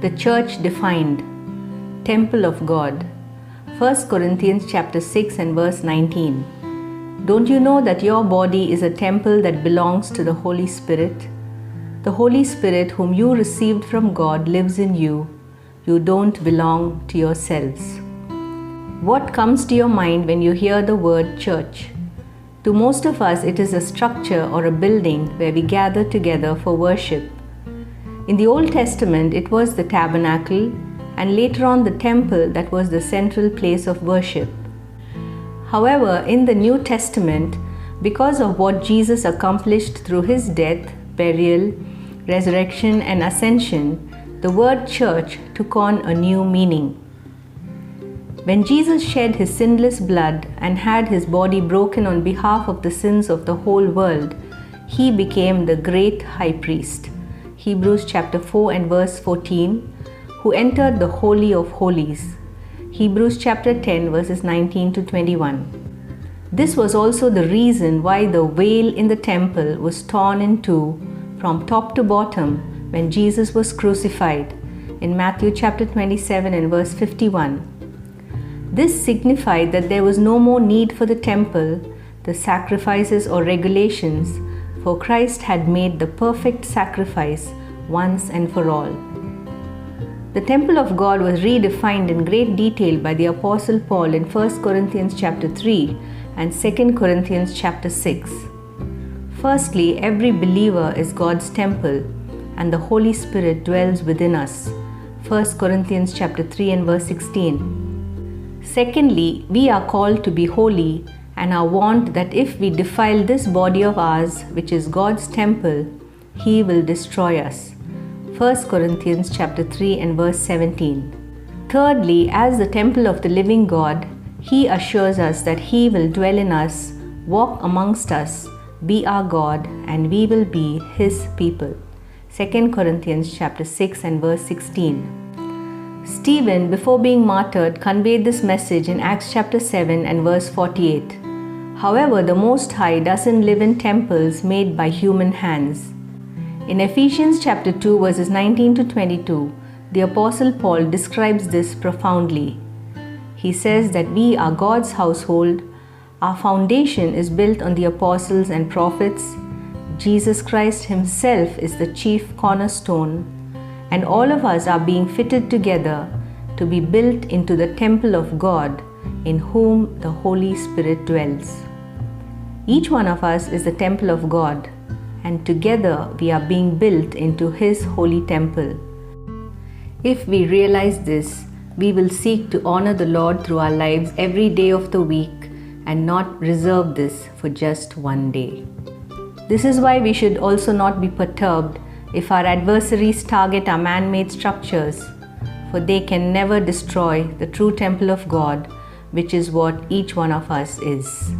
The church defined. Temple of God. 1 Corinthians chapter 6 and verse 19. Don't you know that your body is a temple that belongs to the Holy Spirit? The Holy Spirit whom you received from God lives in you. You don't belong to yourselves. What comes to your mind when you hear the word church? To most of us, it is a structure or a building where we gather together for worship. In the Old Testament, it was the tabernacle, and later on the temple that was the central place of worship. However, in the New Testament, because of what Jesus accomplished through his death, burial, resurrection, and ascension, the word church took on a new meaning. When Jesus shed his sinless blood and had his body broken on behalf of the sins of the whole world, he became the great high priest. Hebrews chapter 4 and verse 14, who entered the Holy of Holies. Hebrews chapter 10 verses 19 to 21. This was also the reason why the veil in the temple was torn in two from top to bottom when Jesus was crucified in Matthew chapter 27 and verse 51. This signified that there was no more need for the temple, the sacrifices or regulations, for Christ had made the perfect sacrifice once and for all. The temple of God was redefined in great detail by the Apostle Paul in 1 Corinthians chapter 3 and 2 Corinthians chapter 6. Firstly, every believer is God's temple and the Holy Spirit dwells within us. 1 Corinthians chapter 3 and verse 16. Secondly, we are called to be holy and are warned that if we defile this body of ours, which is God's temple, he will destroy us. 1 Corinthians chapter 3 and verse 17. Thirdly, as the temple of the living God, he assures us that he will dwell in us, walk amongst us, be our God, and we will be his people. 2 Corinthians chapter 6 and verse 16. Stephen, before being martyred, conveyed this message in Acts chapter 7 and verse 48. However, the Most High doesn't live in temples made by human hands. In Ephesians chapter 2 verses 19 to 22, the Apostle Paul describes this profoundly. He says that we are God's household, our foundation is built on the apostles and prophets, Jesus Christ himself is the chief cornerstone, and all of us are being fitted together to be built into the temple of God in whom the Holy Spirit dwells. Each one of us is the temple of God, and together we are being built into his holy temple. If we realize this, we will seek to honor the Lord through our lives every day of the week and not reserve this for just one day. This is why we should also not be perturbed if our adversaries target our man-made structures, for they can never destroy the true temple of God, which is what each one of us is.